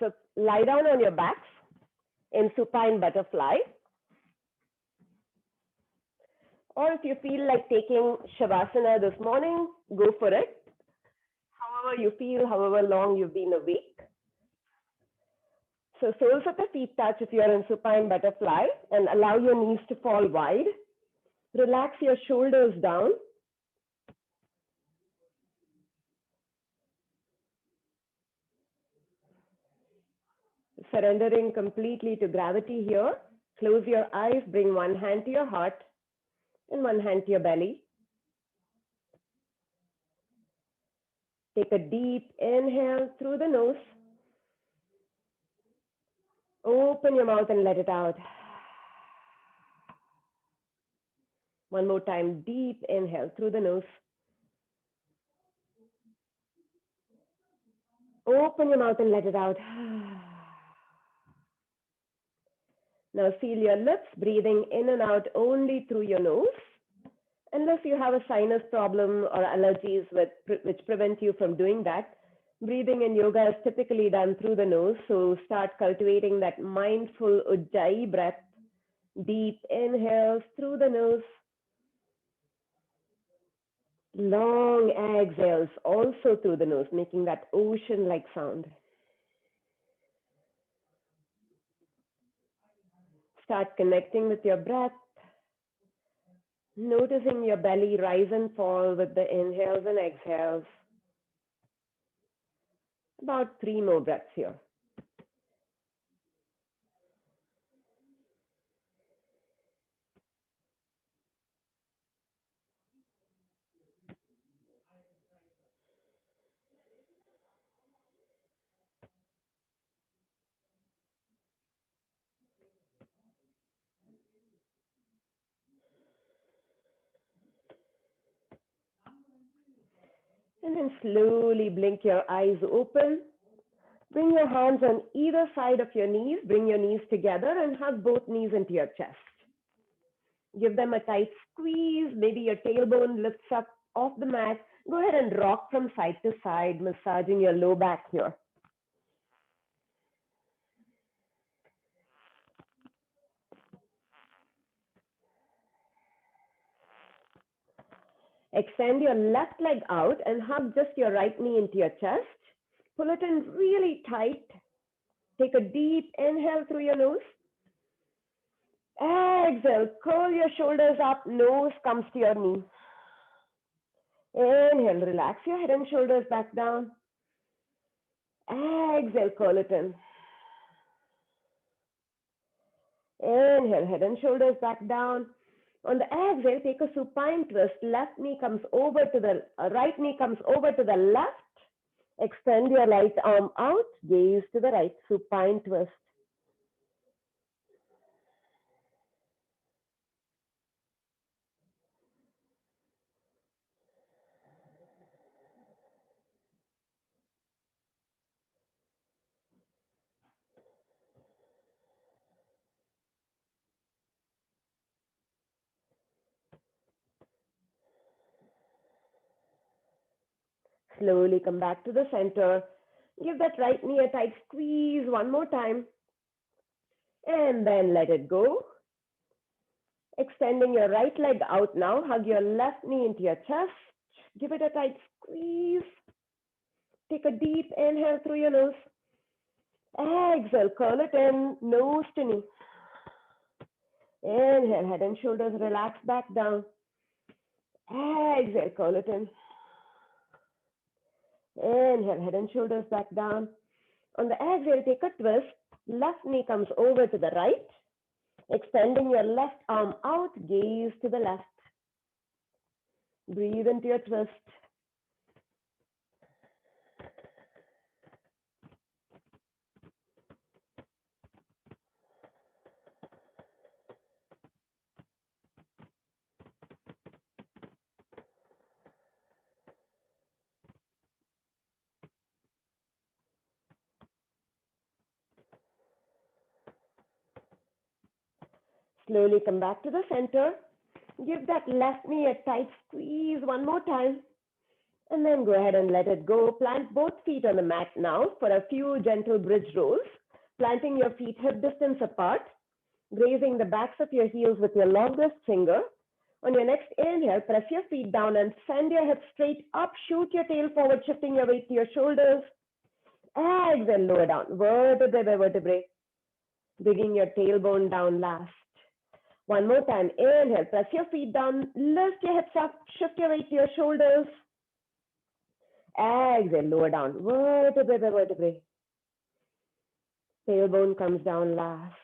So lie down on your backs in supine butterfly. Or if you feel like taking Shavasana this morning, go for it. However you feel, however long you've been awake. So soles of the feet touch if you're in supine butterfly, and allow your knees to fall wide. Relax your shoulders down. Surrendering completely to gravity here. Close your eyes, bring one hand to your heart and one hand to your belly. Take a deep inhale through the nose. Open your mouth and let it out. One more time, deep inhale through the nose. Open your mouth and let it out. Now feel your lips breathing in and out only through your nose. Unless you have a sinus problem or allergies which prevent you from doing that, breathing in yoga is typically done through the nose. So start cultivating that mindful Ujjayi breath. Deep inhales through the nose. Long exhales also through the nose, making that ocean-like sound. Start connecting with your breath. Noticing your belly rise and fall with the inhales and exhales. About 3 more breaths here. And then slowly blink your eyes open. Bring your hands on either side of your knees. Bring your knees together and hug both knees into your chest. Give them a tight squeeze. Maybe your tailbone lifts up off the mat. Go ahead and rock from side to side, massaging your low back here. Extend your left leg out and hug just your right knee into your chest. Pull it in really tight. Take a deep inhale through your nose. Exhale, curl your shoulders up, nose comes to your knee. Inhale, relax your head and shoulders back down. Exhale, curl it in. Inhale, head and shoulders back down. On the exhale, take a supine twist. Left knee comes over to the right knee comes over to the left. Extend your right arm out, gaze to the right, supine twist. Slowly come back to the center. Give that right knee a tight squeeze one more time. And then let it go. Extending your right leg out now. Hug your left knee into your chest. Give it a tight squeeze. Take a deep inhale through your nose. Exhale, curl it in, nose to knee. Inhale, head and shoulders relax back down. Exhale, curl it in. Inhale, head and shoulders back down. On the exhale, take a twist. Left knee comes over to the right. Extending your left arm out, gaze to the left. Breathe into your twist. Slowly come back to the center. Give that left knee a tight squeeze one more time. And then go ahead and let it go. Plant both feet on the mat now for a few gentle bridge rolls, planting your feet hip distance apart, grazing the backs of your heels with your longest finger. On your next inhale, press your feet down and send your hips straight up. Shoot your tail forward, shifting your weight to your shoulders. Exhale, lower down, vertebrae by vertebrae, bringing your tailbone down last. One more time, inhale, press your feet down, lift your hips up, shift your weight to your shoulders. Exhale, lower down, vertebrae by vertebrae. Tailbone comes down last.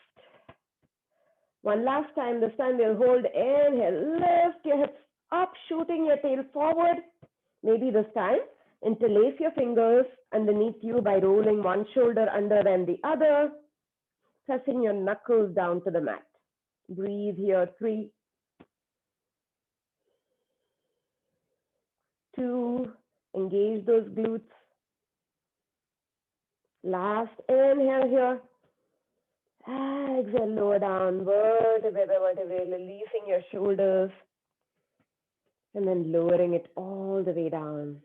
One last time, this time we'll hold, inhale, lift your hips up, shooting your tail forward. Maybe this time, interlace your fingers underneath you by rolling one shoulder under than the other, pressing your knuckles down to the mat. Breathe here, 3, 2, engage those glutes. Last inhale here. Exhale, lower down, vertebrae by vertebrae, releasing your shoulders, and then lowering it all the way down.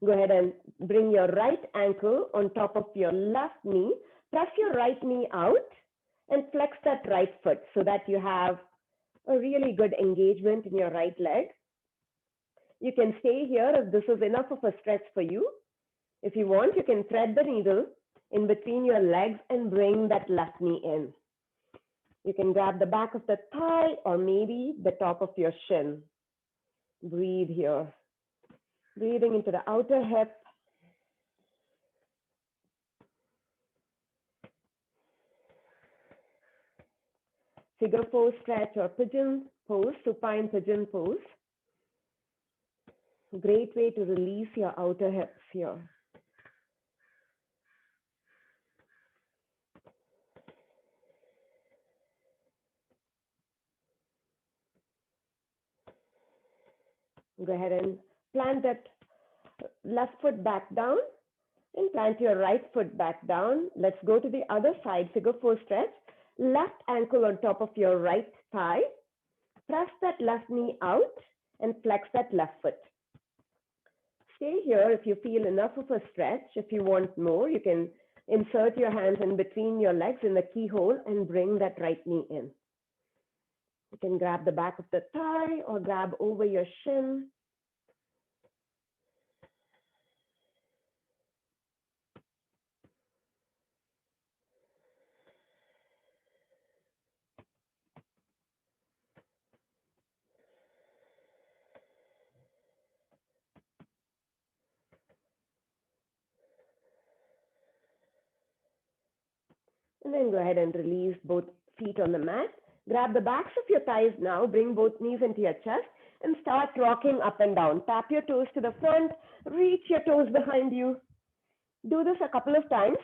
Go ahead and bring your right ankle on top of your left knee. Press your right knee out and flex that right foot so that you have a really good engagement in your right leg. You can stay here if this is enough of a stretch for you. If you want, you can thread the needle in between your legs and bring that left knee in. You can grab the back of the thigh or maybe the top of your shin. Breathe here. Breathing into the outer hip. Figure 4 stretch or pigeon pose, supine pigeon pose. Great way to release your outer hips here. Go ahead and plant that left foot back down and plant your right foot back down. Let's go to the other side, figure 4 stretch. Left ankle on top of your right thigh. Press that left knee out and flex that left foot. Stay here if you feel enough of a stretch. If you want more, you can insert your hands in between your legs in the keyhole and bring that right knee in. You can grab the back of the thigh or grab over your shin. And then go ahead and release both feet on the mat. Grab the backs of your thighs now, bring both knees into your chest and start rocking up and down. Tap your toes to the front, reach your toes behind you. Do this a couple of times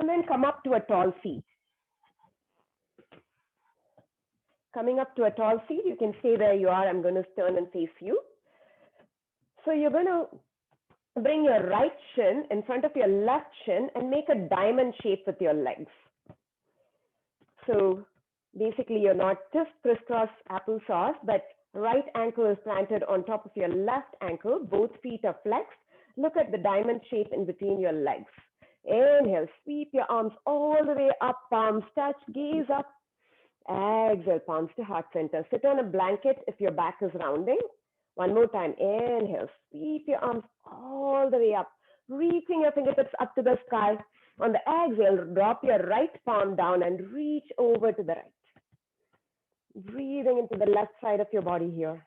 and then come up to a tall seat. Coming up to a tall seat, you can stay where you are. I'm going to turn and face you. So you're going to bring your right shin in front of your left shin and make a diamond shape with your legs. So basically you're not just crisscross applesauce, but right ankle is planted on top of your left ankle. Both feet are flexed. Look at the diamond shape in between your legs. Inhale, sweep your arms all the way up, palms touch, gaze up. Exhale, palms to heart center. Sit on a blanket if your back is rounding. One more time, inhale, sweep your arms all the way up, reaching your fingertips up to the sky. On the exhale, drop your right palm down and reach over to the right. Breathing into the left side of your body here.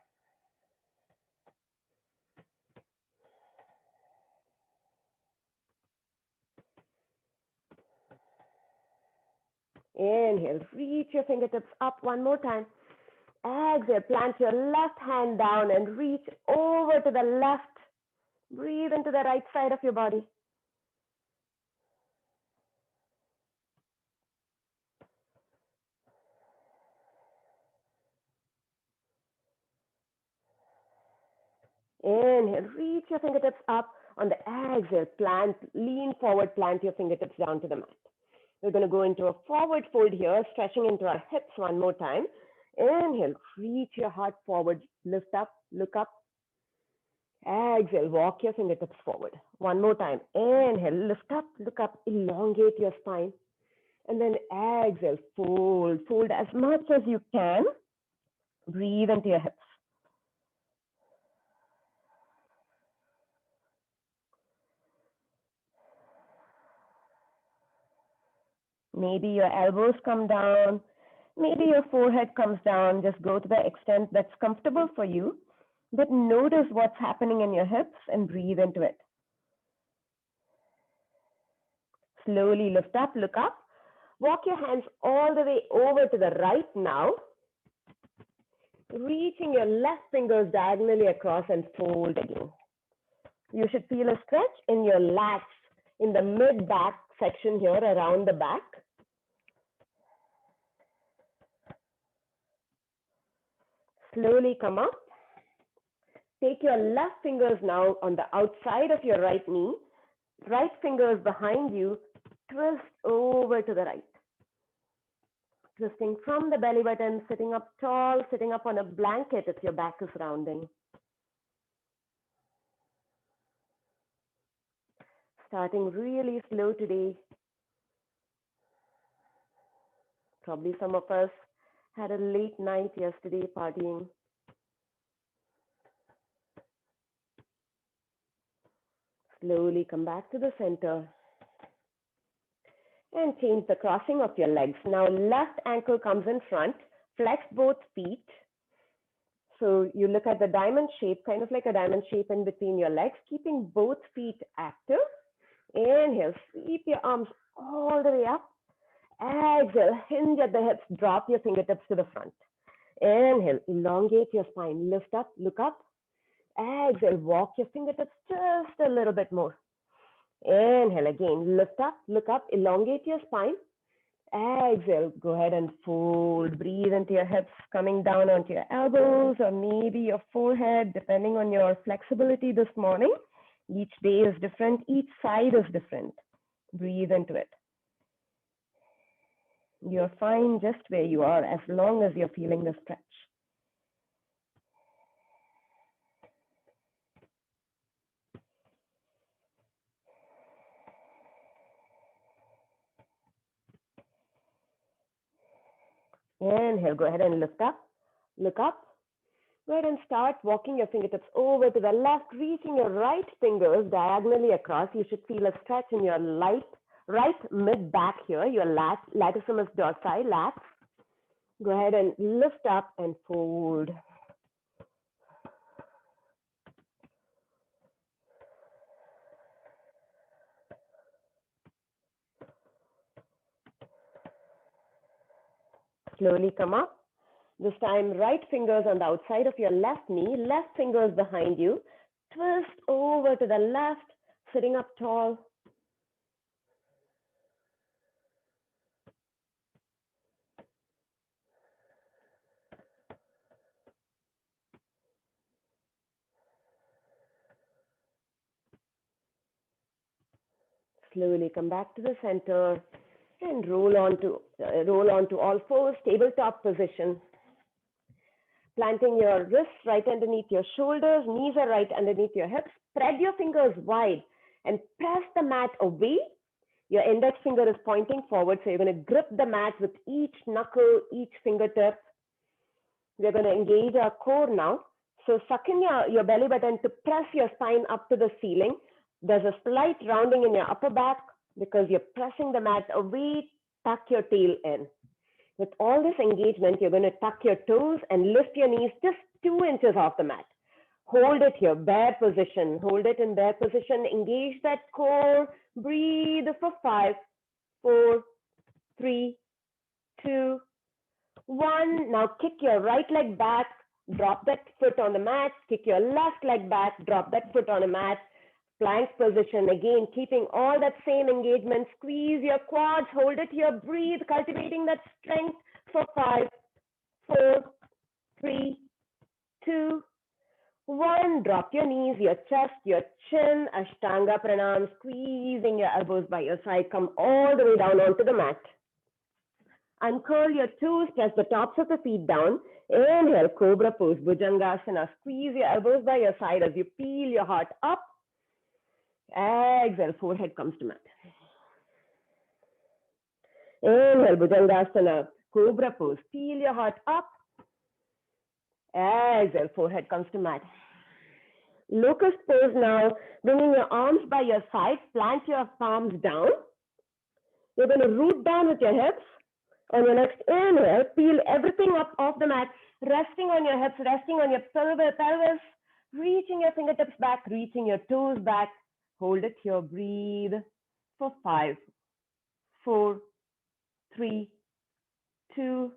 Inhale, reach your fingertips up one more time. Exhale, plant your left hand down and reach over to the left. Breathe into the right side of your body. Inhale, reach your fingertips up. On the exhale, lean forward, plant your fingertips down to the mat. We're going to go into a forward fold here, stretching into our hips one more time. Inhale, reach your heart forward, lift up, look up. Exhale, walk your fingertips forward. One more time. Inhale, lift up, look up, elongate your spine. And then exhale, fold, fold as much as you can. Breathe into your hips. Maybe your elbows come down. Maybe your forehead comes down. Just go to the extent that's comfortable for you. But notice what's happening in your hips and breathe into it. Slowly lift up, look up. Walk your hands all the way over to the right now. Reaching your left fingers diagonally across and fold again. You should feel a stretch in your lats, in the mid-back section here around the back. Slowly come up. Take your left fingers now on the outside of your right knee. Right fingers behind you. Twist over to the right. Twisting from the belly button, sitting up tall, sitting up on a blanket if your back is rounding. Starting really slow today. Probably some of us had a late night yesterday partying. Slowly come back to the center and change the crossing of your legs. Now left ankle comes in front, flex both feet. So you look at the diamond shape, kind of like a diamond shape in between your legs, keeping both feet active. Inhale, sweep your arms all the way up. Exhale, hinge at the hips, drop your fingertips to the front. Inhale, elongate your spine, lift up, look up. Exhale, walk your fingertips just a little bit more. Inhale again, lift up, look up, elongate your spine. Exhale, go ahead and fold. Breathe into your hips, coming down onto your elbows or maybe your forehead, depending on your flexibility this morning. Each day is different, each side is different. Breathe into it. You're fine just where you are as long as you're feeling the stretch. Inhale, go ahead and lift up, look up. Go ahead and start walking your fingertips over to the left, reaching your right fingers diagonally across. You should feel a stretch in your right mid-back here, your latissimus dorsi, lats. Go ahead and lift up and fold. Slowly come up. This time, right fingers on the outside of your left knee, left fingers behind you. Twist over to the left, sitting up tall. Slowly come back to the center and roll on to all fours, tabletop position. Planting your wrists right underneath your shoulders, knees are right underneath your hips. Spread your fingers wide and press the mat away. Your index finger is pointing forward, so you're going to grip the mat with each knuckle, each fingertip. We're going to engage our core now. So suck in your belly button to press your spine up to the ceiling. There's a slight rounding in your upper back because you're pressing the mat away. Tuck your tail in. With all this engagement, you're going to tuck your toes and lift your knees just 2 inches off the mat. Hold it here, bear position. Hold it in bear position. Engage that core. Breathe for 5, 4, 3, 2, 1. Now kick your right leg back. Drop that foot on the mat. Kick your left leg back. Drop that foot on the mat. Plank position, again, keeping all that same engagement. Squeeze your quads, hold it here, breathe, cultivating that strength for 5, 4, 3, 2, 1. Drop your knees, your chest, your chin, Ashtanga Pranam, squeezing your elbows by your side. Come all the way down onto the mat. Uncurl your toes, press the tops of the feet down. Inhale, cobra pose, Bhujangasana. Squeeze your elbows by your side as you peel your heart up. Exhale, forehead comes to mat. Inhale, Bhujangasana, cobra pose. Peel your heart up. Exhale, forehead comes to mat. Locust pose now, bringing your arms by your side, plant your palms down. You're going to root down with your hips. On your next inhale, peel everything up off the mat, resting on your hips, resting on your pelvis, reaching your fingertips back, reaching your toes back. Hold it here, breathe for 5, 4, 3, 2,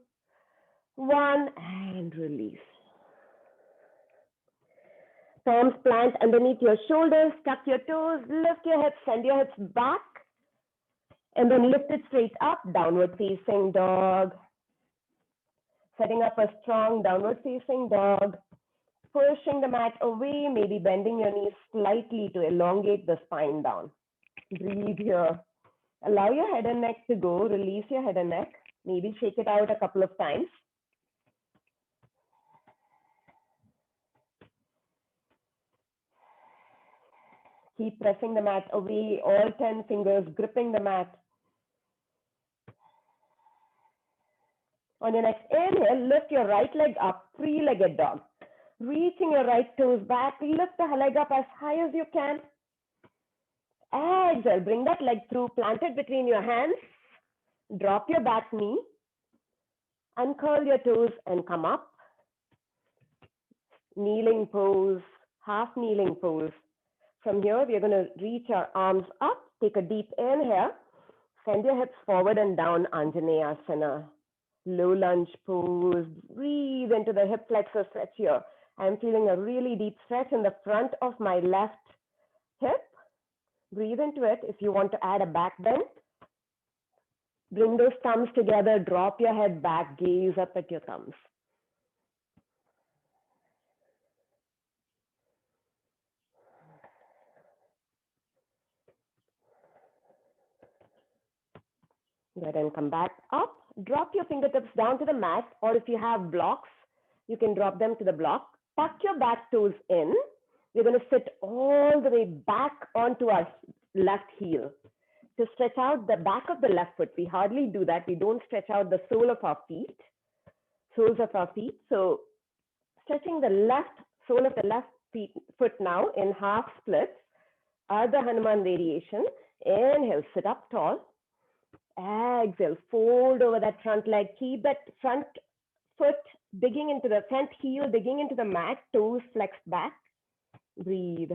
1, and release. Palms plant underneath your shoulders, tuck your toes, lift your hips, send your hips back, and then lift it straight up, downward facing dog. Setting up a strong downward facing dog, pushing the mat away, maybe bending your knees slightly to elongate the spine down. Breathe here. Allow your head and neck to go, release your head and neck, maybe shake it out a couple of times. Keep pressing the mat away, all 10 fingers gripping the mat. On your next inhale, lift your right leg up, three-legged dog. Reaching your right toes back, lift the leg up as high as you can. Exhale, bring that leg through, plant it between your hands. Drop your back knee. Uncurl your toes and come up. Kneeling pose, half kneeling pose. From here, we're going to reach our arms up. Take a deep inhale. Send your hips forward and down, Anjaneyasana. Low lunge pose. Breathe into the hip flexor stretch here. I'm feeling a really deep stretch in the front of my left hip. Breathe into it. If you want to add a back bend, bring those thumbs together. Drop your head back. Gaze up at your thumbs. Good, and come back up. Drop your fingertips down to the mat, or if you have blocks, you can drop them to the block. Tuck your back toes in. We're going to sit all the way back onto our left heel to stretch out the back of the left foot. We hardly do that. We don't stretch out the sole of our feet, soles of our feet. So stretching the left sole of the left foot now in half splits, Ardha Hanuman variation. Inhale, sit up tall. Exhale, fold over that front leg. Keep that front foot digging into the front heel, digging into the mat, toes flexed back. Breathe.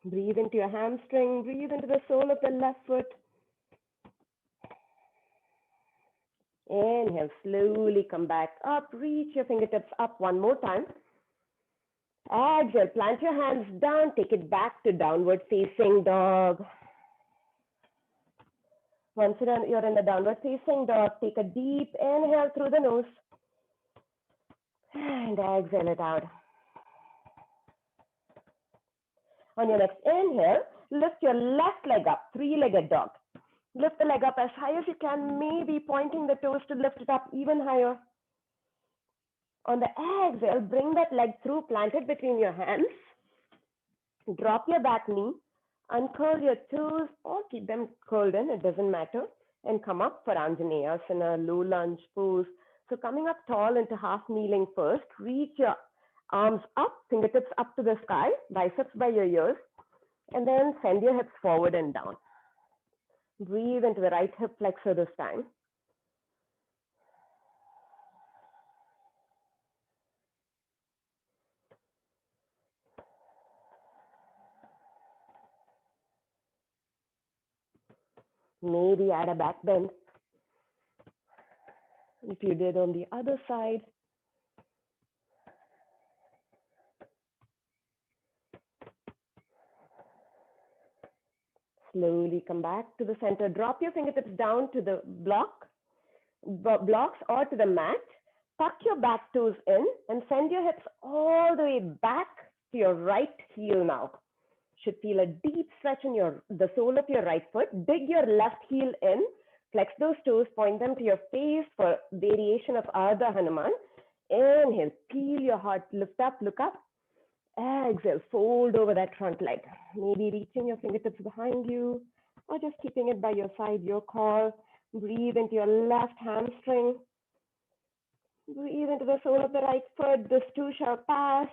Breathe into your hamstring. Breathe into the sole of the left foot. Inhale, slowly come back up. Reach your fingertips up one more time. Exhale, plant your hands down, take it back to downward facing dog. Once you're in the downward facing dog, take a deep inhale through the nose and exhale it out. On your next inhale, lift your left leg up, three-legged dog. Lift the leg up as high as you can, maybe pointing the toes to lift it up even higher. On the exhale, bring that leg through, plant it between your hands. Drop your back knee, uncurl your toes or keep them curled in, it doesn't matter. And come up for Anjaneyasana, low lunge pose. So coming up tall into half kneeling first, reach your arms up, fingertips up to the sky, biceps by your ears, and then send your hips forward and down. Breathe into the right hip flexor this time. Maybe add a back bend. If you did on the other side. Slowly come back to the center. Drop your fingertips down to the blocks or to the mat. Tuck your back toes in and send your hips all the way back to your right heel now. should feel a deep stretch in the sole of your right foot. Dig your left heel in, flex those toes, point them to your face for variation of Ardha Hanuman. Inhale, peel your heart, lift up, look up. Exhale, fold over that front leg. Maybe reaching your fingertips behind you or just keeping it by your side, your call. Breathe into your left hamstring. Breathe into the sole of the right foot. This too shall pass.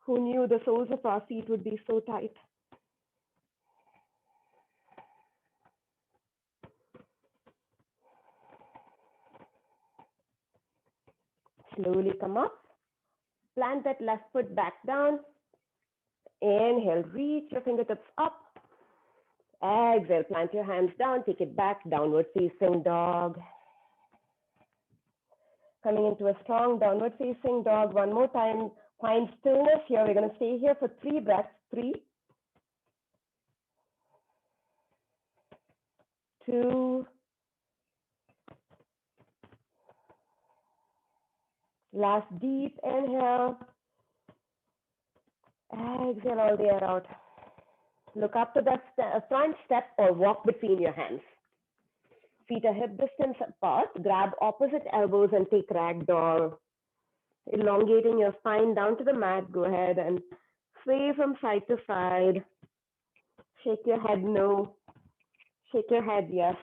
Who knew the soles of our feet would be so tight? Slowly come up. Plant that left foot back down. Inhale, reach your fingertips up. Exhale, plant your hands down, take it back, downward facing dog. Coming into a strong downward facing dog. One more time, find stillness here. We're going to stay here for 3 breaths. 3, 2, last deep inhale. Exhale all the air out. Look up to that front step or walk between your hands. Feet are hip distance apart. Grab opposite elbows and take ragdoll. Elongating your spine down to the mat. Go ahead and sway from side to side. Shake your head no. Shake your head yes.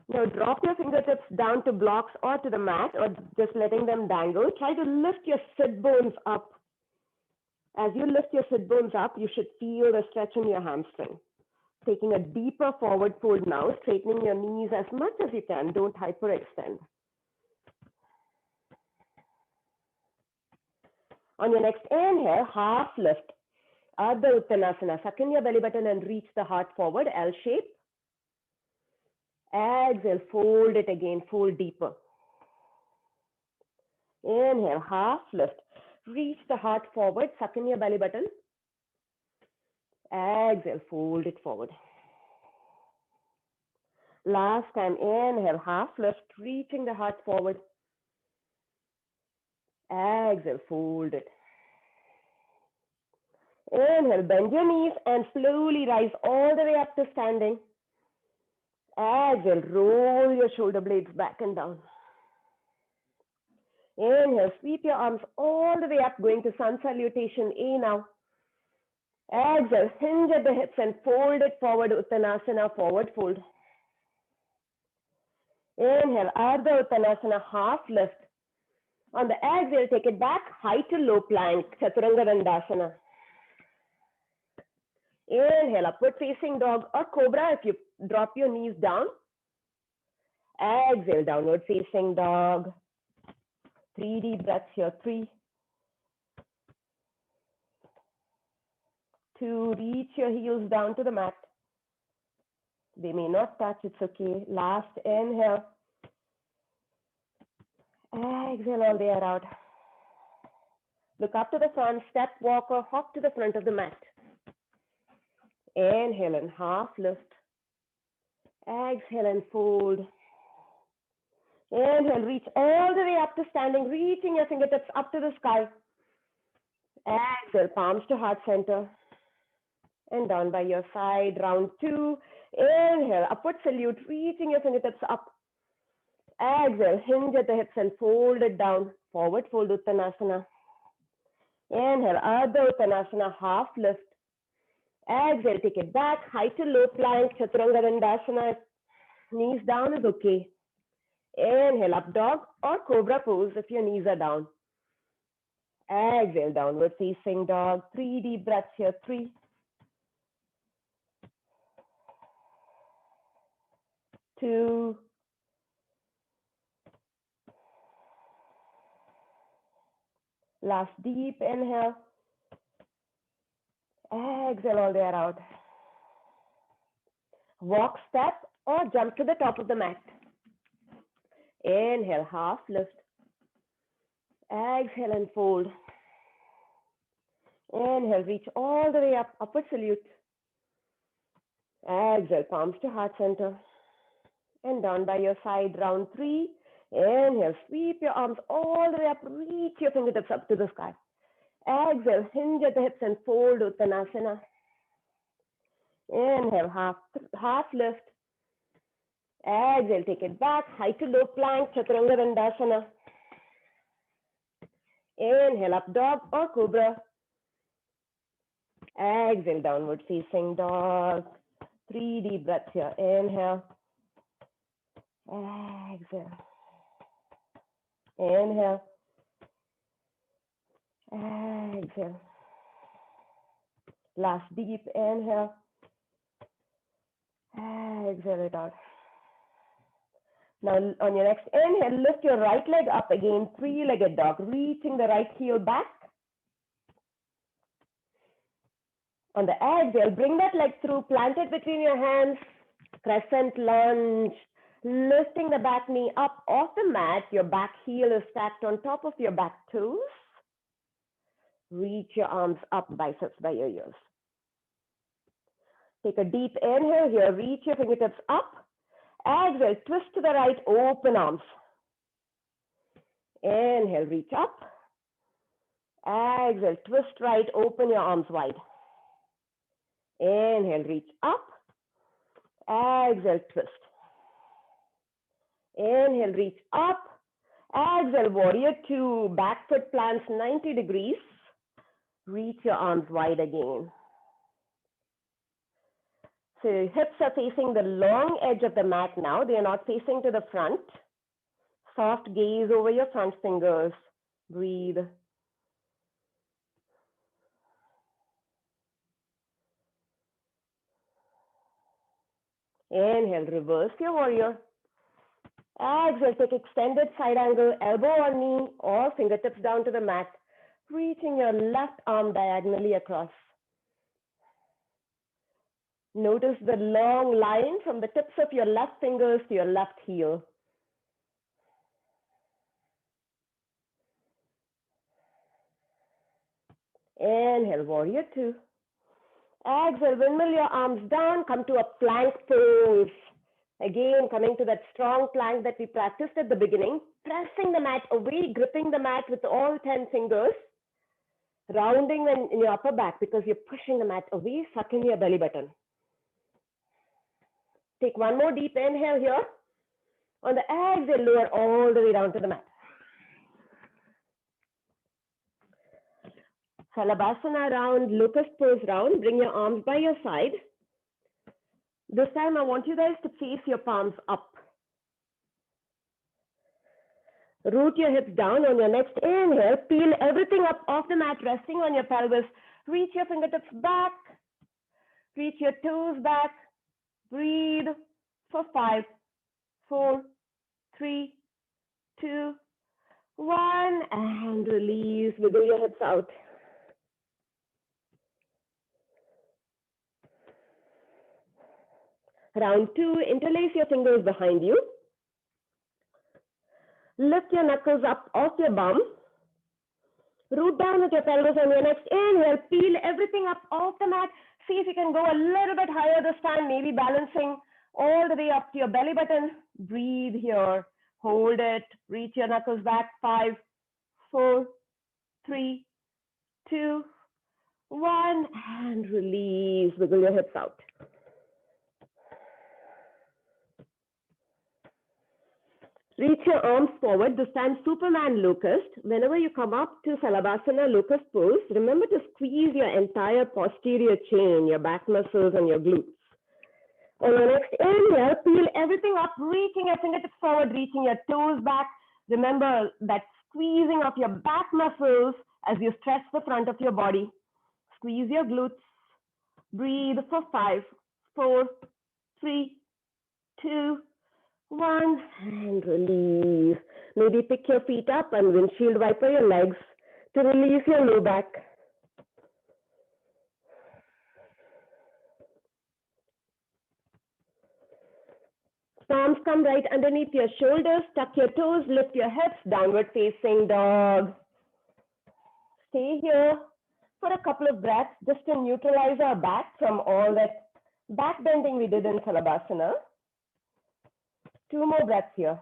Now drop your fingertips down to blocks or to the mat or just letting them dangle. Try to lift your sit bones up. As you lift your sit bones up, you should feel the stretch in your hamstring. Taking a deeper forward fold now, straightening your knees as much as you can. Don't hyperextend. On your next inhale, half lift. Ardha Uttanasana. Suck in your belly button and reach the heart forward, L shape. Exhale, fold it again, fold deeper. Inhale, half lift. Reach the heart forward, suck in your belly button. Exhale, fold it forward. Last time, inhale, half lift, reaching the heart forward. Exhale, fold it. Inhale, bend your knees and slowly rise all the way up to standing. Exhale, roll your shoulder blades back and down. Inhale, sweep your arms all the way up, going to sun salutation A now. Exhale, hinge at the hips and fold it forward, Uttanasana, forward fold. Inhale, Ardha Uttanasana, half lift. On the exhale, take it back, high to low plank, Chaturanga Dandasana. Inhale, upward facing dog or cobra if you drop your knees down. Exhale, downward facing dog. 3 deep breaths here. 3, 2, reach your heels down to the mat. They may not touch, it's okay. Last inhale. Exhale all the air out. Look up to the front, step, walk or hop to the front of the mat. Inhale and half lift. Exhale and fold. Inhale, reach all the way up to standing, reaching your fingertips up to the sky. Exhale, palms to heart center. And down by your side, round 2. Inhale, upward salute, reaching your fingertips up. Exhale, hinge at the hips and fold it down. Forward fold Uttanasana. Inhale, Ardha Uttanasana, half lift. Exhale, take it back, high to low plank, Chaturanga Dandasana. Knees down is okay. Inhale, up dog or cobra pose if your knees are down. Exhale, downward facing dog. 3 deep breaths here. 3, 2, last deep inhale. Exhale all the air out. Walk, step or jump to the top of the mat. Inhale, half lift. Exhale and fold. Inhale, reach all the way up, upward salute. Exhale, palms to heart center. And down by your side, round 3. Inhale, sweep your arms all the way up, reach your fingertips up to the sky. Exhale, hinge at the hips and fold Uttanasana. Inhale, half lift. Exhale, take it back, high to low plank, Chaturanga Dandasana. Inhale, up dog or cobra. Exhale, downward facing dog. 3 deep breaths here. Inhale. Exhale. Inhale. Exhale. Last deep inhale. Exhale it out. Now on your next inhale, lift your right leg up again, 3-legged dog, reaching the right heel back. On the exhale, bring that leg through, plant it between your hands, crescent lunge, lifting the back knee up off the mat. Your back heel is stacked on top of your back toes. Reach your arms up, biceps by your ears. Take a deep inhale here, reach your fingertips up. Exhale, twist to the right, open arms. Inhale, reach up. Exhale, twist right, open your arms wide. Inhale, reach up. Exhale, twist. Inhale, reach up. Exhale, warrior two, back foot plants 90 degrees. Reach your arms wide again. So your hips are facing the long edge of the mat now. They are not facing to the front. Soft gaze over your front fingers. Breathe. Inhale, reverse your warrior. Exhale, take extended side angle, elbow on knee or fingertips down to the mat, reaching your left arm diagonally across. Notice the long line from the tips of your left fingers to your left heel. Inhale, warrior two. Exhale, windmill your arms down, come to a plank pose. Again, coming to that strong plank that we practiced at the beginning, pressing the mat away, gripping the mat with all 10 fingers, rounding in your upper back because you're pushing the mat away, sucking your belly button. Take one more deep inhale here. On the exhale, lower all the way down to the mat. Salabhasana round, locust pose round. Bring your arms by your side. This time I want you guys to face your palms up. Root your hips down. On your next inhale, peel everything up off the mat, resting on your pelvis. Reach your fingertips back. Reach your toes back. Breathe for 5, 4, 3, 2, 1, and release. Wiggle your hips out. Round 2, interlace your fingers behind you. Lift your knuckles up off your bum. Root down with your pelvis on your next inhale. Peel everything up off the mat. See if you can go a little bit higher this time, maybe balancing all the way up to your belly button. Breathe here. Hold it. Reach your knuckles back. 5, 4, 3, 2, 1, and release. Wiggle your hips out. Reach your arms forward, this time Superman locust. Whenever you come up to Salabhasana locust pose, remember to squeeze your entire posterior chain, your back muscles and your glutes. On your next inhale, peel everything up, reaching your fingertips forward, reaching your toes back. Remember that squeezing of your back muscles as you stretch the front of your body. Squeeze your glutes. Breathe for 5, 4, 3, 2, 1, and release. Maybe pick your feet up and windshield wiper your legs to release your low back. Palms come right underneath your shoulders, tuck your toes, lift your hips, downward facing dog. Stay here for a couple of breaths just to neutralize our back from all that back bending we did in Salabhasana. 2 more breaths here.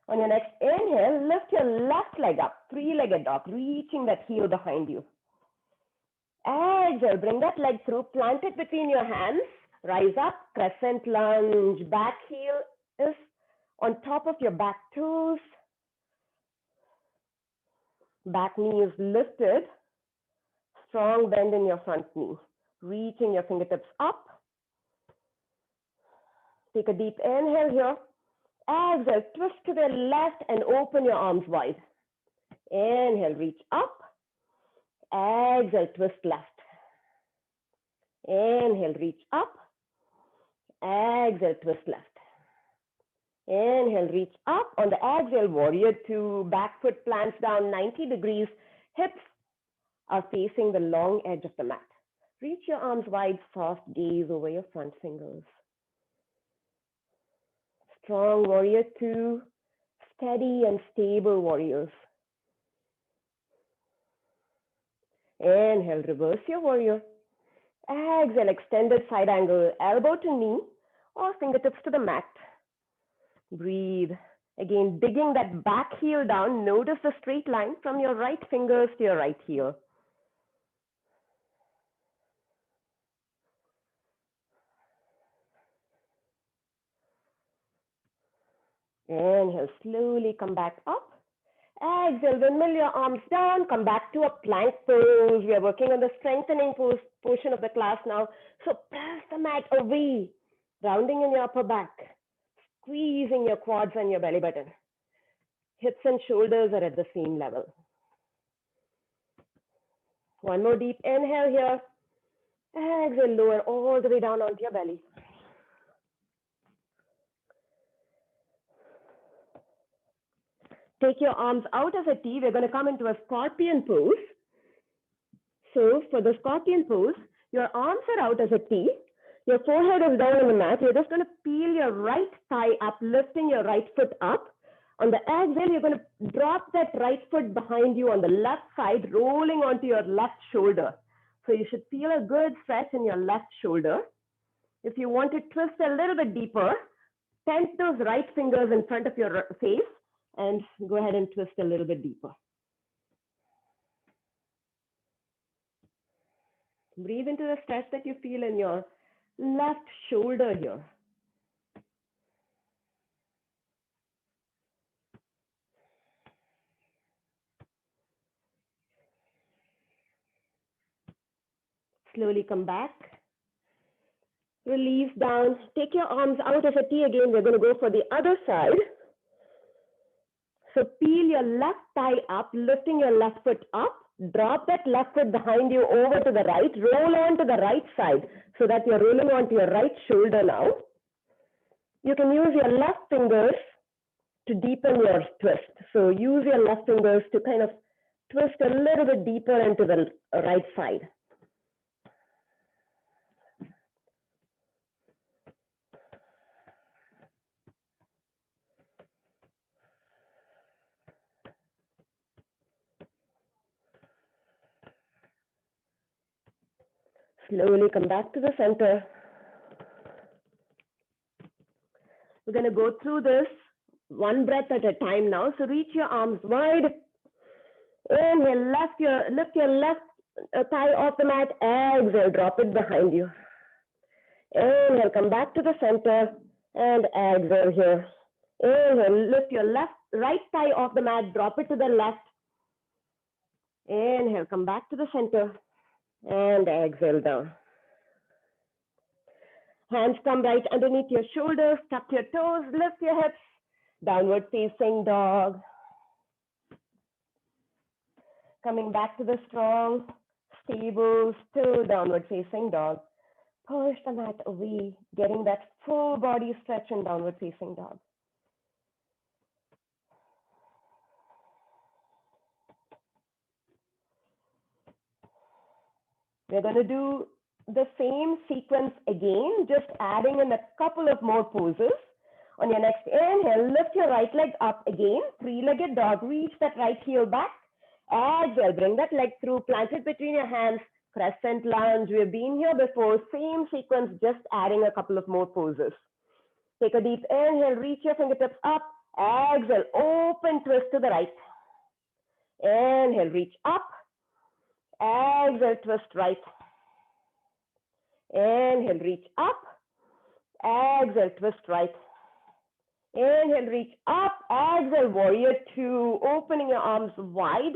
On your next inhale, lift your left leg up, three-legged dog, reaching that heel behind you. Exhale, bring that leg through, plant it between your hands, rise up, crescent lunge, back heel is on top of your back toes, back knee is lifted, strong bend in your front knee, reaching your fingertips up. Take a deep inhale here. Exhale, twist to the left and open your arms wide. Inhale, reach up. Exhale, twist left. Inhale, reach up. Exhale, twist left. Inhale, reach up. On the exhale, warrior two, back foot plants down 90 degrees. Hips are facing the long edge of the mat. Reach your arms wide, soft gaze over your front fingers. Strong warrior two, steady and stable warriors. Inhale, reverse your warrior. Exhale, extended side angle, elbow to knee or fingertips to the mat. Breathe. Again, digging that back heel down. Notice the straight line from your right fingers to your right heel. Inhale, slowly come back up. Exhale, windmill your arms down, come back to a plank pose. We are working on the strengthening portion of the class now. So press the mat away, rounding in your upper back, squeezing your quads and your belly button. Hips and shoulders are at the same level. One more deep inhale here. Exhale, lower all the way down onto your belly. Take your arms out as a T. We're going to come into a scorpion pose. So for the scorpion pose, your arms are out as a T. Your forehead is down on the mat. You're just going to peel your right thigh up, lifting your right foot up. On the exhale, you're going to drop that right foot behind you on the left side, rolling onto your left shoulder. So you should feel a good stretch in your left shoulder. If you want to twist a little bit deeper, tent those right fingers in front of your face and go ahead and twist a little bit deeper. Breathe into the stretch that you feel in your left shoulder here. Slowly come back. Release down. Take your arms out as a T again. We're going to go for the other side. So peel your left thigh up, lifting your left foot up. Drop that left foot behind you over to the right. Roll on to the right side so that you're rolling onto your right shoulder now. You can use your left fingers to deepen your twist. So use your left fingers to kind of twist a little bit deeper into the right side. Slowly come back to the center. We're going to go through this one breath at a time now. So reach your arms wide. Inhale, lift your left thigh off the mat. Exhale, drop it behind you. Inhale, come back to the center and exhale here. Inhale, lift your right thigh off the mat, drop it to the left. Inhale, come back to the center and exhale down. Hands come right underneath your shoulders, tuck your toes, lift your hips, downward facing dog. Coming back to the strong, stable, still downward facing dog. Push the mat away, getting that full body stretch in downward facing dog. We're going to do the same sequence again, just adding in a couple of more poses. On your next inhale, lift your right leg up again, three-legged dog, reach that right heel back. Exhale, bring that leg through, plant it between your hands, crescent lunge. We've been here before, same sequence, just adding a couple of more poses. Take a deep inhale, reach your fingertips up. Exhale, open twist to the right. Inhale, reach up. Exhale, twist right. Inhale, reach up. Exhale, twist right. Inhale, reach up. Exhale, warrior two. Opening your arms wide.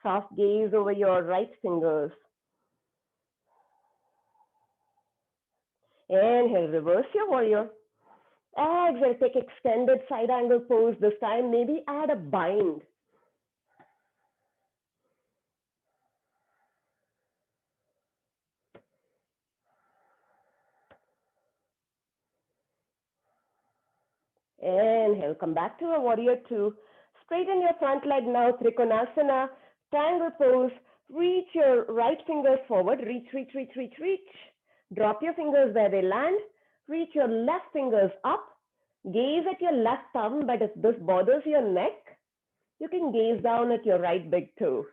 Soft gaze over your right fingers. Inhale, reverse your warrior. Exhale, take extended side angle pose this time. Maybe add a bind. Inhale, come back to a warrior two. Straighten your front leg now, Trikonasana, triangle pose. Reach your right fingers forward. Reach, reach, reach, reach, reach. Drop your fingers where they land. Reach your left fingers up. Gaze at your left thumb, but if this bothers your neck, you can gaze down at your right big toe.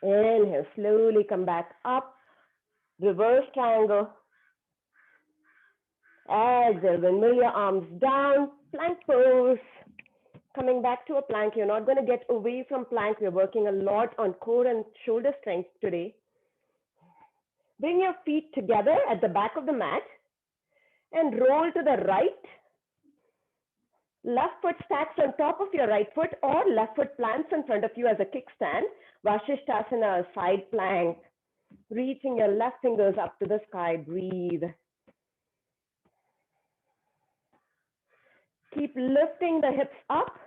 Inhale, slowly come back up. Reverse triangle. Exhale, windmill your arms down. Plank pose. Coming back to a plank, you're not going to get away from plank. We're working a lot on core and shoulder strength today. Bring your feet together at the back of the mat and roll to the right. Left foot stacks on top of your right foot or left foot plants in front of you as a kickstand. Vasishthasana, side plank. Reaching your left fingers up to the sky. Breathe. Keep lifting the hips up.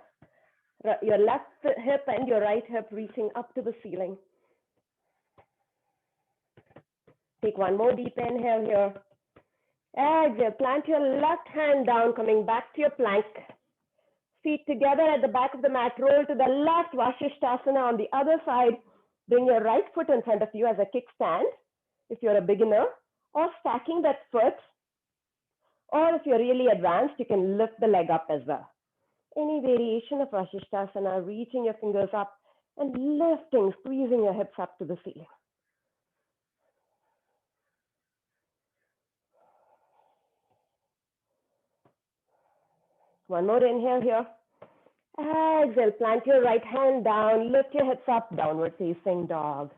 Your left hip and your right hip reaching up to the ceiling. Take one more deep inhale here. Exhale, plant your left hand down, coming back to your plank. Feet together at the back of the mat, roll to the left, Vasishthasana on the other side. Bring your right foot in front of you as a kickstand, if you're a beginner, or stacking that foot. Or if you're really advanced, you can lift the leg up as well. Any variation of Vasishthasana, reaching your fingers up and lifting, squeezing your hips up to the ceiling. One more inhale here. Exhale, plant your right hand down, lift your hips up, downward facing dog.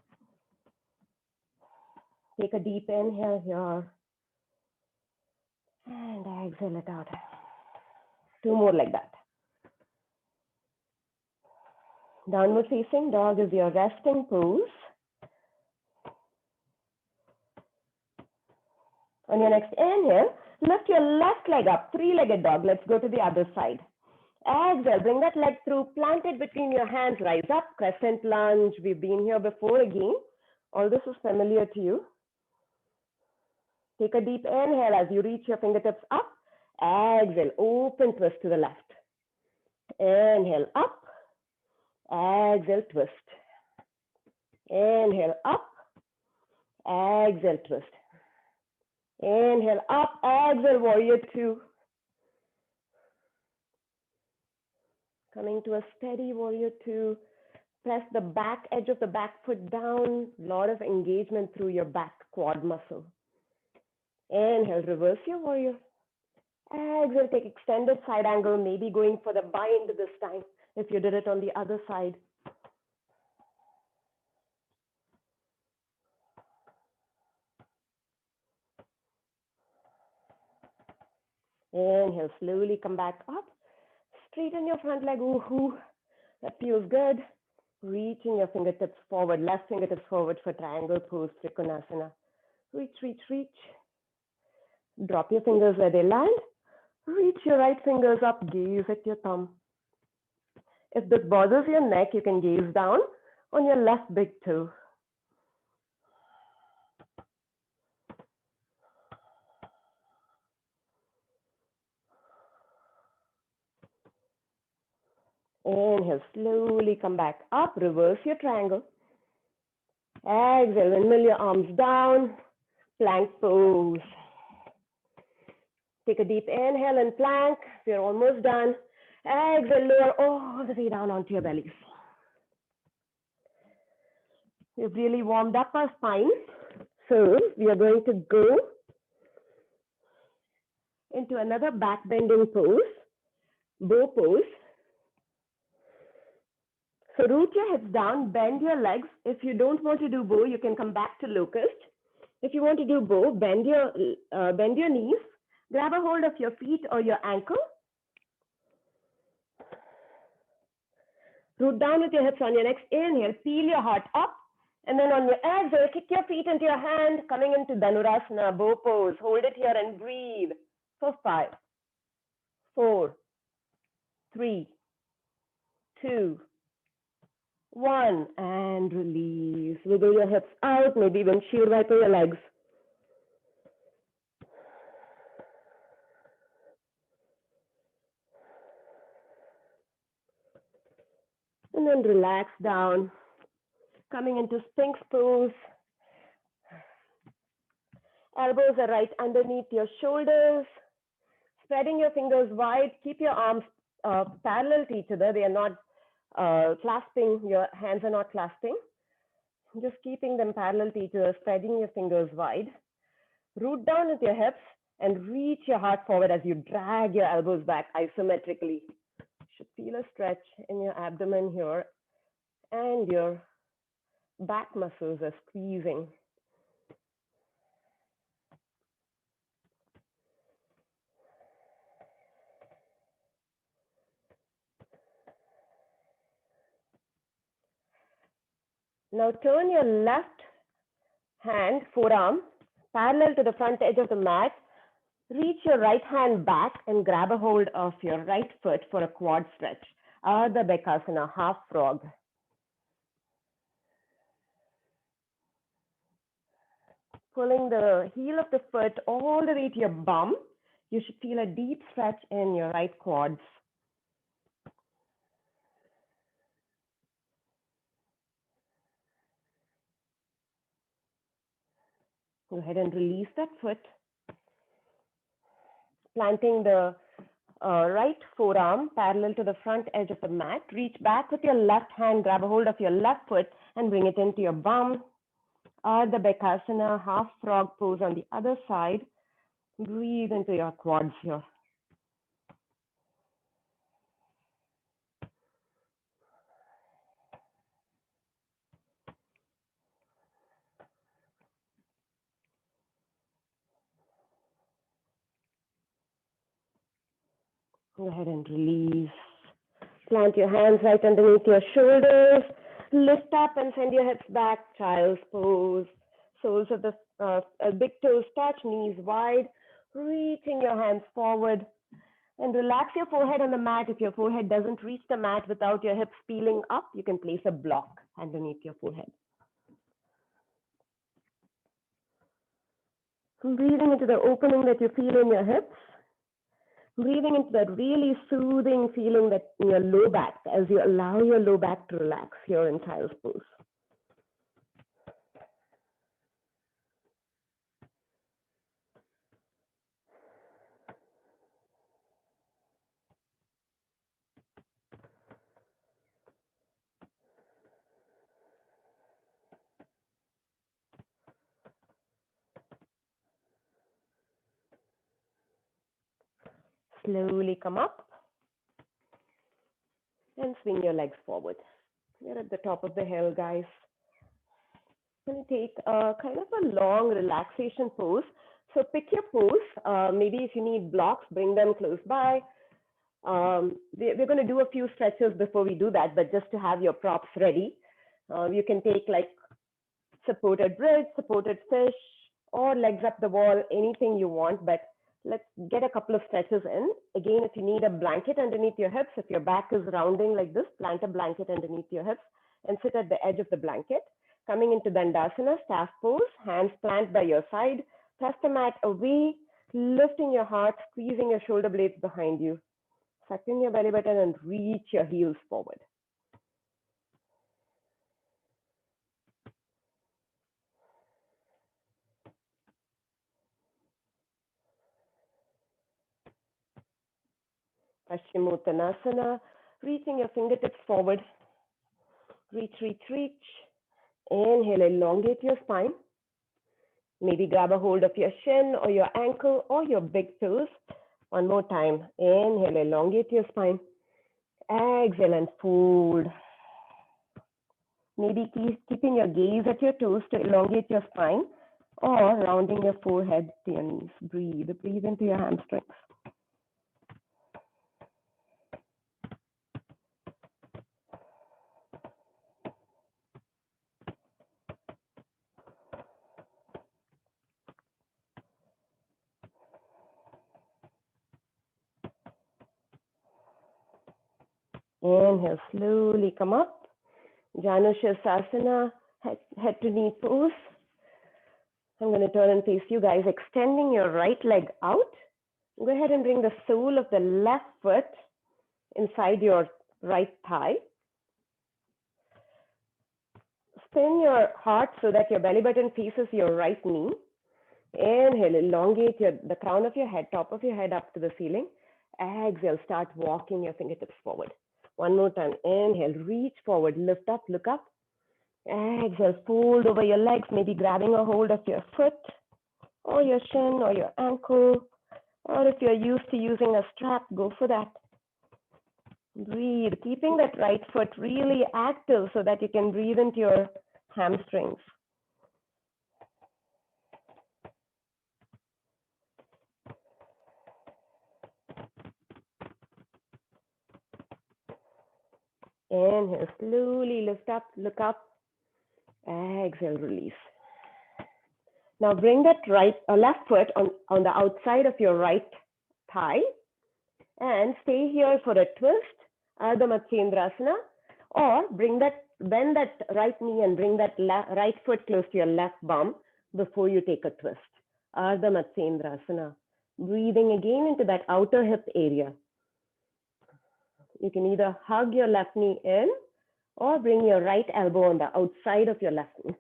Take a deep inhale here. And exhale it out. Two more like that. Downward facing dog is your resting pose. On your next inhale, lift your left leg up, three-legged dog. Let's go to the other side. Exhale, bring that leg through, plant it between your hands, rise up, crescent lunge. We've been here before again. All this is familiar to you. Take a deep inhale as you reach your fingertips up. Exhale, open twist to the left. Inhale up. Exhale, twist. Inhale up. Exhale, twist. Inhale up. Exhale, warrior two. Coming to a steady warrior two. Press the back edge of the back foot down. A lot of engagement through your back quad muscle. Inhale, reverse your warrior. Exhale, take extended side angle, maybe going for the bind this time if you did it on the other side. Inhale, slowly come back up. Straighten your front leg. Woohoo. That feels good. Reaching your fingertips forward, left fingertips forward for triangle pose, Trikonasana. Reach, reach, reach. Drop your fingers where they land. Reach your right fingers up, gaze at your thumb. If this bothers your neck, you can gaze down on your left big toe. Inhale, slowly come back up, reverse your triangle. Exhale, windmill your arms down, plank pose. Take a deep inhale and plank. We're almost done. Exhale, lower all the way down onto your bellies. We've really warmed up our spine. So we are going to go into another back bending pose, bow pose. So root your hips down, bend your legs. If you don't want to do bow, you can come back to locust. If you want to do bow, bend your knees, grab a hold of your feet or your ankle. Root down with your hips on your next inhale, peel your heart up. And then on your exhale, kick your feet into your hand, coming into Dhanurasana, bow pose. Hold it here and breathe for 5, 4, 3, 2, 1, and release. Wiggle your hips out, maybe windshield wiper your legs. And then relax down, coming into Sphinx pose. Elbows are right underneath your shoulders. Spreading your fingers wide. Keep your arms parallel to each other. They are not clasping. Your hands are not clasping. Just keeping them parallel to each other, spreading your fingers wide. Root down with your hips and reach your heart forward as you drag your elbows back isometrically. You should feel a stretch in your abdomen here, and your back muscles are squeezing. Now turn your left hand, forearm, parallel to the front edge of the mat. Reach your right hand back and grab a hold of your right foot for a quad stretch. Ardha Bekasana, half frog. Pulling the heel of the foot all the way to your bum. You should feel a deep stretch in your right quads. Go ahead and release that foot. Planting the right forearm parallel to the front edge of the mat. Reach back with your left hand, grab a hold of your left foot and bring it into your bum. Ardha Bekasana, half frog pose on the other side. Breathe into your quads here. Go ahead and release. Plant your hands right underneath your shoulders. Lift up and send your hips back. Child's pose. Soles of the big toes touch, knees wide. Reaching your hands forward. And relax your forehead on the mat. If your forehead doesn't reach the mat without your hips peeling up, you can place a block underneath your forehead. Breathing into the opening that you feel in your hips. Breathing into that really soothing feeling that in your low back as you allow your low back to relax here in child's pose. Slowly come up and swing your legs forward. You're at the top of the hill, guys. And take a kind of a long relaxation pose. So pick your pose. Maybe if you need blocks, bring them close by. We're going to do a few stretches before we do that, but just to have your props ready, you can take like supported bridge, supported fish, or legs up the wall, anything you want, but let's get a couple of stretches in. Again, if you need a blanket underneath your hips, if your back is rounding like this, plant a blanket underneath your hips and sit at the edge of the blanket. Coming into Dandasana, staff pose, hands plant by your side, press the mat away, lifting your heart, squeezing your shoulder blades behind you. Suck in your belly button and reach your heels forward. Paschimottanasana, reaching your fingertips forward. Reach, reach, reach. Inhale, elongate your spine. Maybe grab a hold of your shin or your ankle or your big toes. One more time. Inhale, elongate your spine. Exhale and fold. Maybe keeping your gaze at your toes to elongate your spine, or rounding your forehead to your knees. Breathe. Breathe into your hamstrings. Inhale, slowly come up. Janu Sirsasana, head to knee pose. I'm going to turn and face you guys, extending your right leg out. Go ahead and bring the sole of the left foot inside your right thigh. Spin your heart so that your belly button faces your right knee. Inhale, elongate the crown of your head, top of your head up to the ceiling. Exhale, start walking your fingertips forward. One more time. Inhale, reach forward, lift up, look up. Exhale, fold over your legs, maybe grabbing a hold of your foot or your shin or your ankle. Or if you're used to using a strap, go for that. Breathe, keeping that right foot really active so that you can breathe into your hamstrings. Inhale, slowly lift up, look up. Exhale, release. Now bring that left foot on the outside of your right thigh and stay here for a twist, Ardha Matsyendrasana, or bend that right knee and bring that right foot close to your left bum before you take a twist. Ardha Matsyendrasana. Breathing again into that outer hip area. You can either hug your left knee in or bring your right elbow on the outside of your left knee.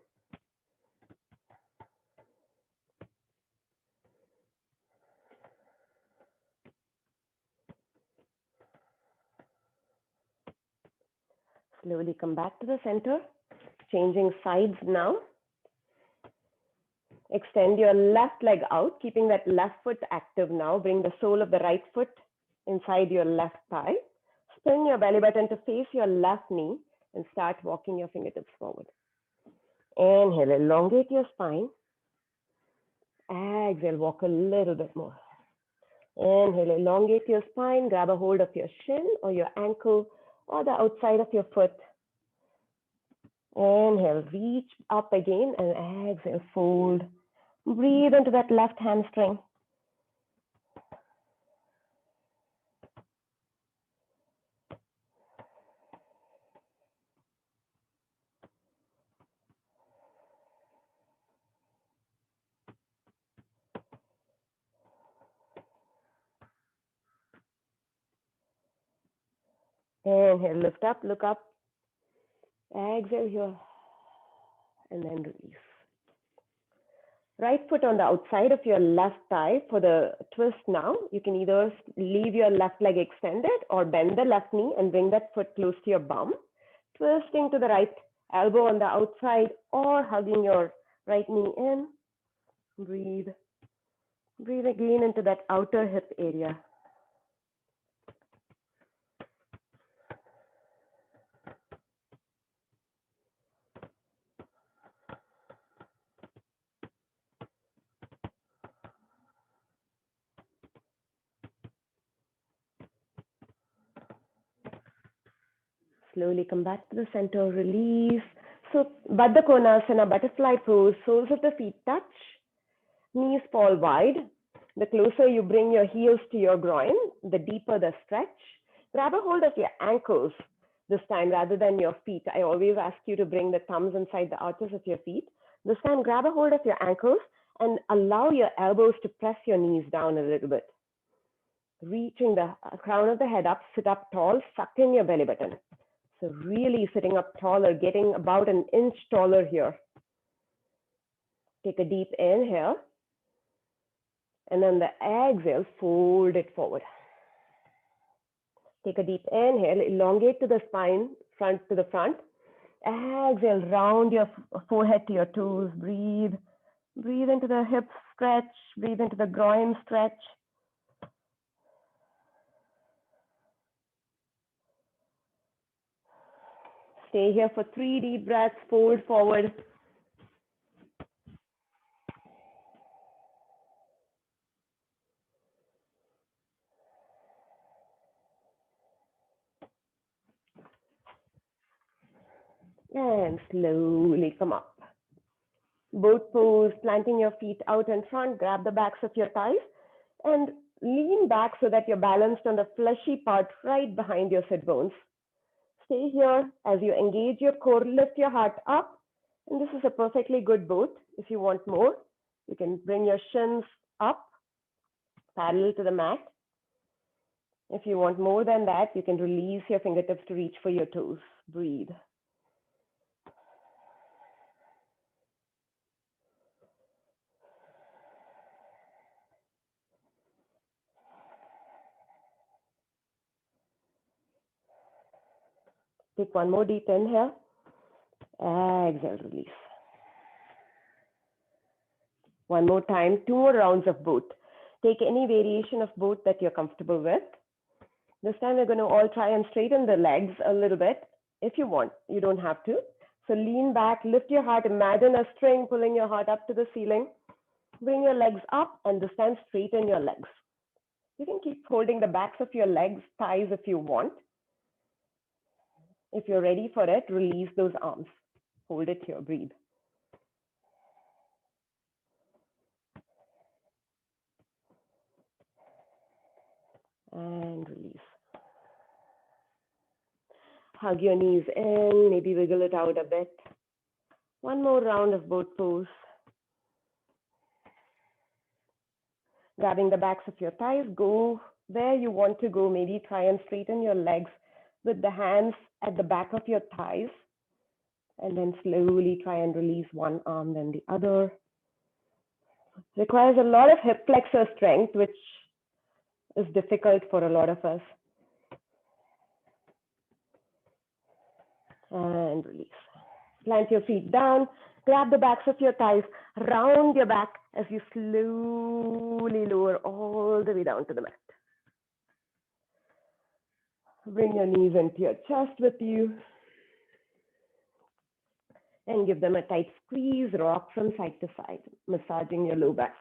Slowly come back to the center, changing sides now. Extend your left leg out, keeping that left foot active now. Bring the sole of the right foot inside your left thigh. Spin your belly button to face your left knee and start walking your fingertips forward. Inhale, elongate your spine. Exhale, walk a little bit more. Inhale, elongate your spine. Grab a hold of your shin or your ankle or the outside of your foot. Inhale, reach up again and exhale, fold. Breathe into that left hamstring. Inhale, lift up, look up. Exhale here, and then release. Right foot on the outside of your left thigh for the twist now. You can either leave your left leg extended or bend the left knee and bring that foot close to your bum. Twisting to the right elbow on the outside or hugging your right knee in. Breathe. Breathe again into that outer hip area. Slowly come back to the center, release. So Baddha Konasana, butterfly pose, soles of the feet touch, knees fall wide. The closer you bring your heels to your groin, the deeper the stretch. Grab a hold of your ankles this time rather than your feet. I always ask you to bring the thumbs inside the arches of your feet. This time, grab a hold of your ankles and allow your elbows to press your knees down a little bit. Reaching the crown of the head up, sit up tall, suck in your belly button. So really sitting up taller, getting about an inch taller here. Take a deep inhale. And then the exhale, fold it forward. Take a deep inhale, elongate to the spine, front to the front. Exhale, round your forehead to your toes. Breathe. Breathe into the hips stretch. Breathe into the groin stretch. Stay here for 3 deep breaths. Fold forward. And slowly come up. Boat pose, planting your feet out in front, grab the backs of your thighs and lean back so that you're balanced on the fleshy part right behind your sit bones. Stay here as you engage your core, lift your heart up. And this is a perfectly good boat. If you want more, you can bring your shins up, parallel to the mat. If you want more than that, you can release your fingertips to reach for your toes. Breathe. Take one more deep inhale. Exhale, release. One more time, 2 more rounds of boat. Take any variation of boat that you're comfortable with. This time we're going to all try and straighten the legs a little bit if you want. You don't have to. So lean back, lift your heart, imagine a string pulling your heart up to the ceiling. Bring your legs up and this time straighten your legs. You can keep holding the backs of your legs, thighs if you want. If you're ready for it, release those arms. Hold it here, breathe. And release. Hug your knees in, maybe wiggle it out a bit. One more round of boat pose. Grabbing the backs of your thighs, go where you want to go. Maybe try and straighten your legs with the hands at the back of your thighs. And then slowly try and release one arm, then the other. Requires a lot of hip flexor strength, which is difficult for a lot of us. And release. Plant your feet down, grab the backs of your thighs, round your back as you slowly lower all the way down to the mat. Bring your knees into your chest with you. And give them a tight squeeze, rock from side to side, massaging your low back.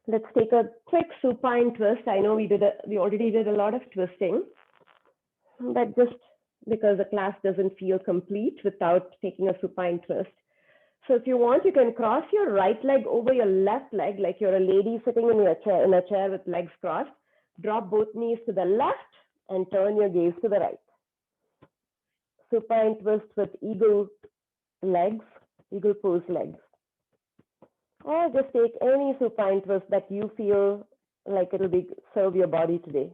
Let's take a quick supine twist. I know we already did a lot of twisting, but just because the class doesn't feel complete without taking a supine twist. So if you want, you can cross your right leg over your left leg, like you're a lady sitting in a chair with legs crossed. Drop both knees to the left and turn your gaze to the right. Supine twist with eagle legs, eagle pose legs. Or just take any supine twist that you feel like it'll serve your body today.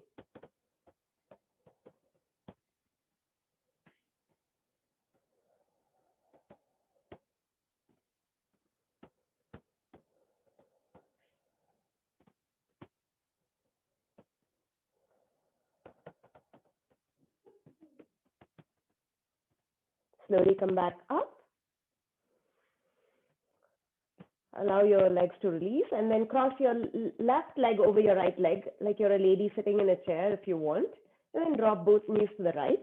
Slowly come back up. Allow your legs to release and then cross your left leg over your right leg, like you're a lady sitting in a chair if you want. And then drop both knees to the right.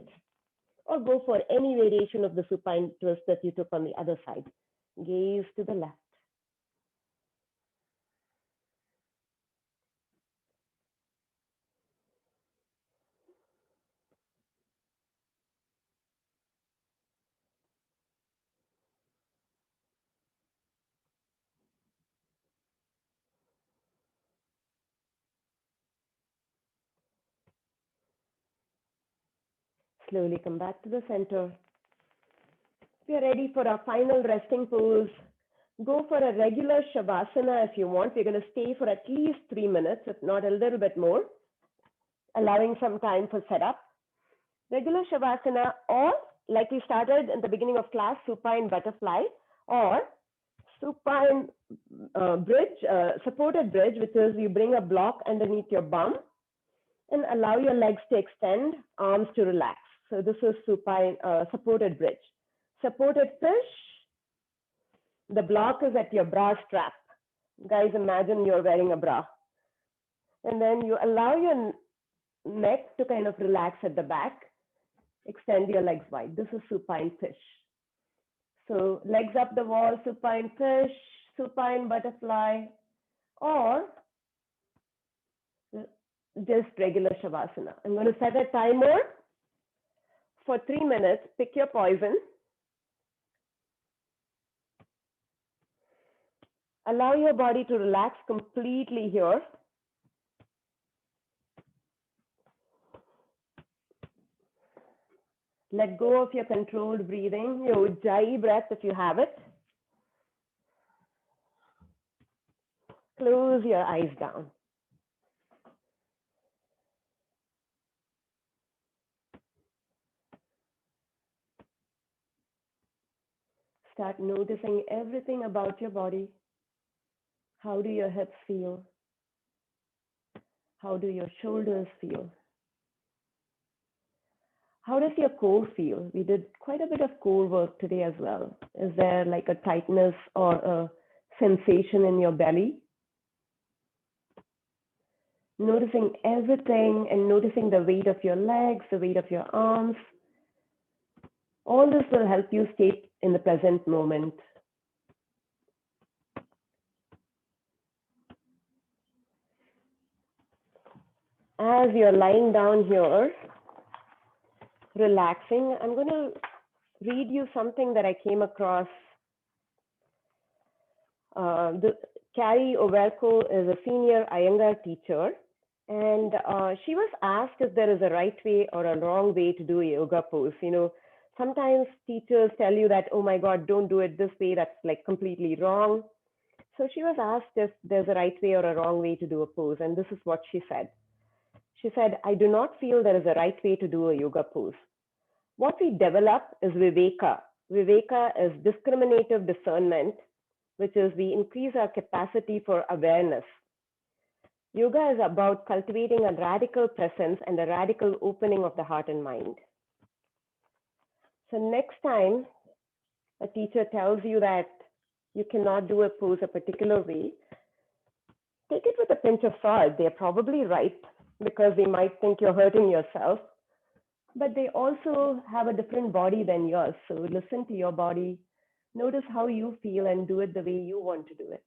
Or go for any variation of the supine twist that you took on the other side. Gaze to the left. Slowly come back to the center. We are ready for our final resting pose. Go for a regular Shavasana if you want. We're going to stay for at least 3 minutes, if not a little bit more, allowing some time for setup. Regular Shavasana, or like we started in the beginning of class, supine butterfly, or supine bridge, supported bridge, which is you bring a block underneath your bum And allow your legs to extend, arms to relax. So this is supine, supported bridge. Supported fish, the block is at your bra strap. Guys, imagine you're wearing a bra. And then you allow your neck to kind of relax at the back. Extend your legs wide. This is supine fish. So legs up the wall, supine fish, supine butterfly, or just regular Shavasana. I'm going to set a timer for 3 minutes. Pick your poison. Allow your body to relax completely here. Let go of your controlled breathing, your Ujjayi breath if you have it. Close your eyes down. Start noticing everything about your body. How do your hips feel? How do your shoulders feel? How does your core feel? We did quite a bit of core work today as well. Is there like a tightness or a sensation in your belly? Noticing everything and noticing the weight of your legs, the weight of your arms. All this will help you stay in the present moment. As you're lying down here, relaxing, I'm going to read you something that I came across. Carrie Overco is a senior Iyengar teacher, and she was asked if there is a right way or a wrong way to do a yoga pose. You know, sometimes teachers tell you that, oh my God, don't do it this way, that's like completely wrong. So she was asked if there's a right way or a wrong way to do a pose, and this is what she said. She said, I do not feel there is a right way to do a yoga pose. What we develop is viveka. Viveka is discriminative discernment, which is we increase our capacity for awareness. Yoga is about cultivating a radical presence and a radical opening of the heart and mind. So next time a teacher tells you that you cannot do a pose a particular way, take it with a pinch of salt. They're probably right because they might think you're hurting yourself, but they also have a different body than yours. So listen to your body, notice how you feel and do it the way you want to do it.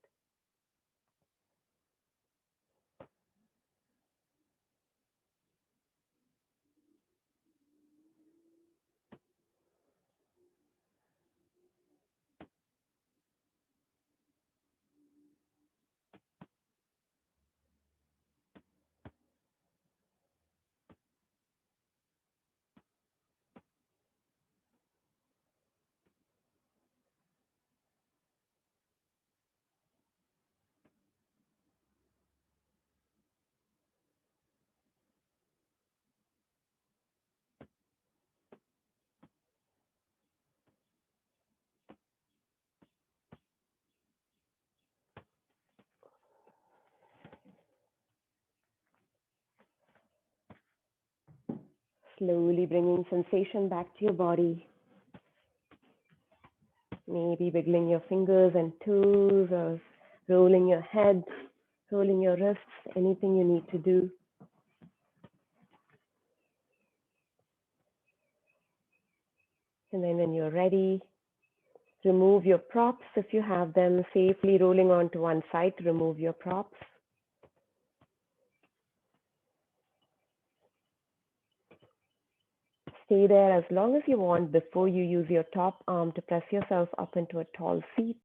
Slowly bringing sensation back to your body. Maybe wiggling your fingers and toes or rolling your head, rolling your wrists, anything you need to do. And then when you're ready, remove your props if you have them, safely rolling onto one side to remove your props. Stay there as long as you want before you use your top arm to press yourself up into a tall seat.